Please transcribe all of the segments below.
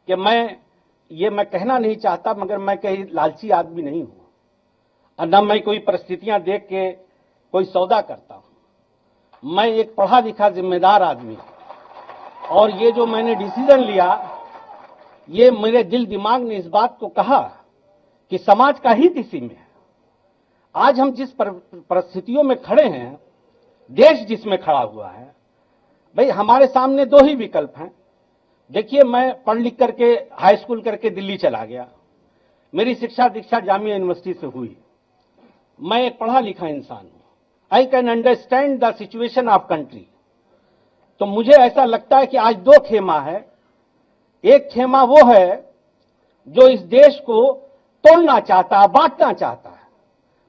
कि मैं कहना नहीं चाहता, मगर मैं कहीं लालची आदमी नहीं हूं और न मैं कोई परिस्थितियां देख के कोई सौदा करता हूं। मैं एक पढ़ा लिखा जिम्मेदार आदमी हूं और ये जो मैंने डिसीजन लिया, ये मेरे दिल दिमाग ने इस बात को कहा कि समाज का हित इसी में है। आज हम जिस परिस्थितियों में खड़े हैं, देश जिसमें खड़ा हुआ है, भाई हमारे सामने दो ही विकल्प हैं। देखिए, मैं पढ़ लिख करके हाई स्कूल करके दिल्ली चला गया, मेरी शिक्षा दीक्षा जामिया यूनिवर्सिटी से हुई। मैं एक पढ़ा लिखा इंसान हूं, I can understand the situation of country. तो मुझे ऐसा लगता है कि आज दो खेमा है। एक खेमा वो है जो इस देश को तोड़ना चाहता है, बांटना चाहता है।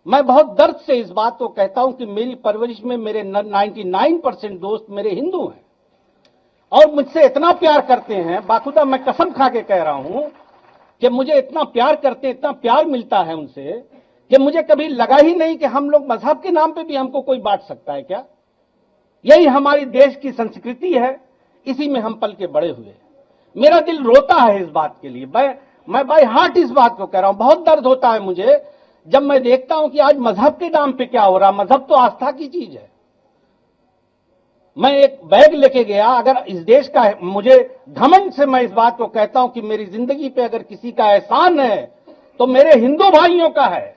मैं बहुत दर्द से इस बात को कहता हूं कि मेरी परवरिश में मेरे 99% दोस्त मेरे हिंदू हैं और मुझसे इतना प्यार करते हैं, बाखुदा मैं कसम खा के कह रहा हूं कि मुझे इतना प्यार करते हैं, इतना प्यार मिलता है उनसे कि मुझे कभी लगा ही नहीं कि हम लोग मजहब के नाम पे भी हमको कोई बांट सकता है क्या। यही हमारी देश की संस्कृति है, इसी में हम पल के बड़े हुए। मेरा दिल रोता है इस बात के लिए, मैं बाय हार्ट इस बात को कह रहा हूं। बहुत दर्द होता है मुझे जब मैं देखता हूं कि आज मजहब के नाम पे क्या हो रहा। मजहब तो आस्था की चीज है। मैं एक बैग लेके गया, अगर इस देश का है, मुझे घमंड से मैं इस बात को कहता हूं कि मेरी जिंदगी पे अगर किसी का एहसान है तो मेरे हिंदू भाइयों का है।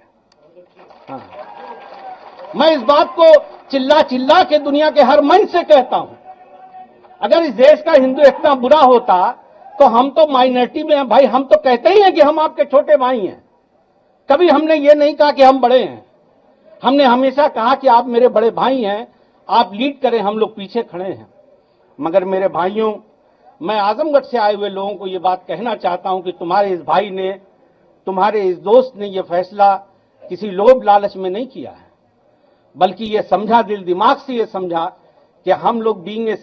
हाँ। मैं इस बात को चिल्ला चिल्ला के दुनिया के हर मंच से कहता हूं, अगर इस देश का हिंदू इतना बुरा होता तो हम तो माइनॉरिटी में हैं भाई। हम तो कहते ही हैं कि हम आपके छोटे भाई हैं। कभी हमने ये नहीं कहा कि हम बड़े हैं। हमने हमेशा कहा कि आप मेरे बड़े भाई हैं, आप लीड करें, हम लोग पीछे खड़े हैं। मगर मेरे भाइयों, मैं आजमगढ़ से आए हुए लोगों को ये बात कहना चाहता हूं कि तुम्हारे इस भाई ने, तुम्हारे इस दोस्त ने ये फैसला किसी लोभ लालच में नहीं किया है, बल्कि ये समझा, दिल दिमाग से ये समझा कि हम लोग being a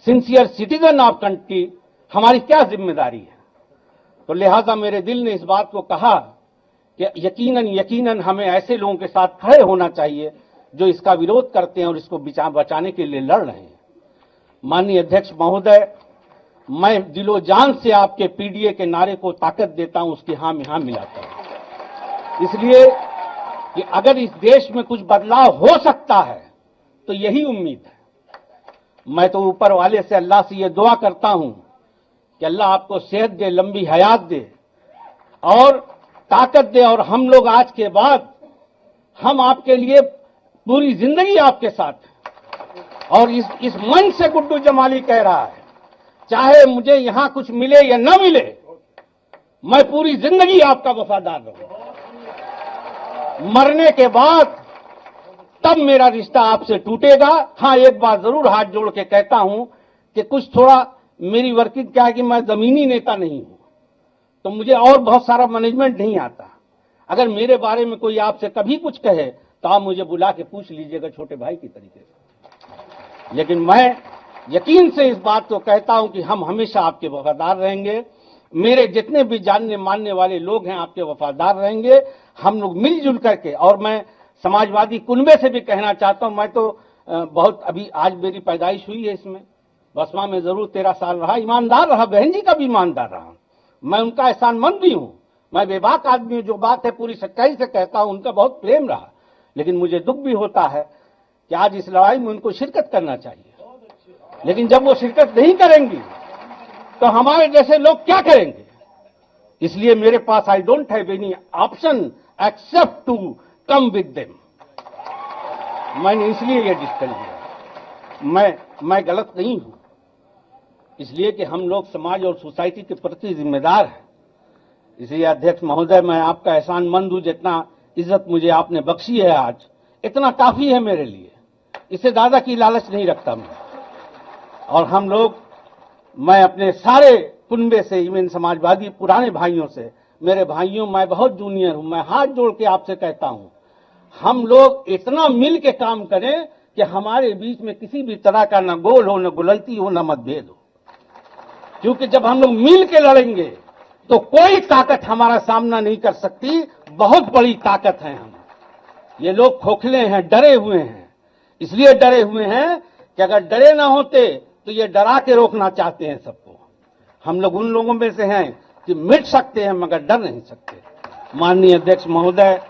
sincere citizen of country, हमारी क्या जिम्मेदारी है। तो लिहाजा मेरे दिल ने इस बात को कहा कि यकीनन हमें ऐसे लोगों के साथ खड़े होना चाहिए जो इसका विरोध करते हैं और इसको बचाने के लिए लड़ रहे हैं। माननीय अध्यक्ष महोदय, मैं दिलो जान से आपके पीडीए के नारे को ताकत देता हूं, उसकी हां में हां मिलाता हूं। इसलिए कि अगर इस देश में कुछ बदलाव हो सकता है तो यही उम्मीद है। मैं तो ऊपर वाले से, अल्लाह से ये दुआ करता हूं कि अल्लाह आपको सेहत दे, लंबी हयात दे और ताकत दे, और हम लोग आज के बाद हम आपके लिए पूरी जिंदगी आपके साथ हैं। और इस मन से गुड्डू जमाली कह रहा है, चाहे मुझे यहां कुछ मिले या न मिले, मैं पूरी जिंदगी आपका वफादार रहूंगा। मरने के बाद तब मेरा रिश्ता आपसे टूटेगा। हां, एक बात जरूर हाथ जोड़ के कहता हूं कि कुछ थोड़ा मेरी वर्किंग क्या है कि मैं जमीनी नेता नहीं हूं, तो मुझे और बहुत सारा मैनेजमेंट नहीं आता। अगर मेरे बारे में कोई आपसे कभी कुछ कहे तो आप मुझे बुला के पूछ लीजिएगा, छोटे भाई की तरीके से। लेकिन मैं यकीन से इस बात को कहता हूं कि हम हमेशा आपके वफादार रहेंगे। मेरे जितने भी जानने मानने वाले लोग हैं आपके वफादार रहेंगे। हम लोग मिलजुल करके, और मैं समाजवादी कुनबे से भी कहना चाहता हूं, मैं तो बहुत अभी आज मेरी पैदाइश हुई है, इसमें बसमा में जरूर 13 साल रहा, ईमानदार रहा, बहन जी का भी ईमानदार रहा। मैं उनका एहसानमंद भी हूं। मैं बेबाक आदमी हूं, जो बात है पूरी सच्चाई से कहता हूं। उनका बहुत प्रेम रहा, लेकिन मुझे दुख भी होता है कि आज इस लड़ाई में उनको शिरकत करना चाहिए, लेकिन जब वो शिरकत नहीं करेंगी तो हमारे जैसे लोग क्या करेंगे। इसलिए मेरे पास I don't have any option except to come with them. मैंने इसलिए ये डिसीजन लिया। मैं गलत नहीं हूं, इसलिए कि हम लोग समाज और सोसाइटी के प्रति जिम्मेदार हैं। इसलिए अध्यक्ष महोदय, मैं आपका एहसानमंद हूं। जितना इज्जत मुझे आपने बख्शी है आज, इतना काफी है मेरे लिए। इससे ज्यादा की लालच नहीं रखता मैं। और हम लोग, मैं अपने सारे कुनबे से, इवन समाजवादी पुराने भाइयों से, मेरे भाइयों, मैं बहुत जूनियर हूं, मैं हाथ जोड़ के आपसे कहता हूं, हम लोग इतना मिल के काम करें कि हमारे बीच में किसी भी तरह का न गोल हो, न गुलती हो, न मतभेद हो। क्योंकि जब हम लोग मिल के लड़ेंगे तो कोई ताकत हमारा सामना नहीं कर सकती। बहुत बड़ी ताकत है हम। ये लोग खोखले हैं, डरे हुए हैं। इसलिए डरे हुए हैं कि अगर डरे ना होते तो ये डरा के रोकना चाहते हैं सबको। हम लोग उन लोगों में से हैं कि मिट सकते हैं मगर डर नहीं सकते। माननीय अध्यक्ष महोदय,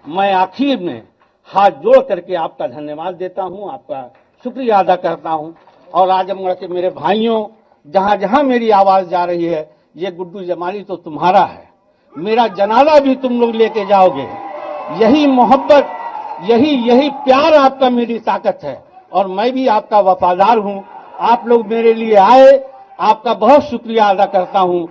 मैं आखिर में हाथ जोड़ करके आपका धन्यवाद देता हूं, आपका शुक्रिया अदा करता हूं। और आजमगढ़ के मेरे भाइयों, जहां जहां मेरी आवाज जा रही है, ये गुड्डू जमाली तो तुम्हारा है, मेरा जनाजा भी तुम लोग लेके जाओगे। यही मोहब्बत, यही प्यार आपका मेरी ताकत है और मैं भी आपका वफादार हूं। आप लोग मेरे लिए आए, आपका बहुत शुक्रिया अदा करता हूं।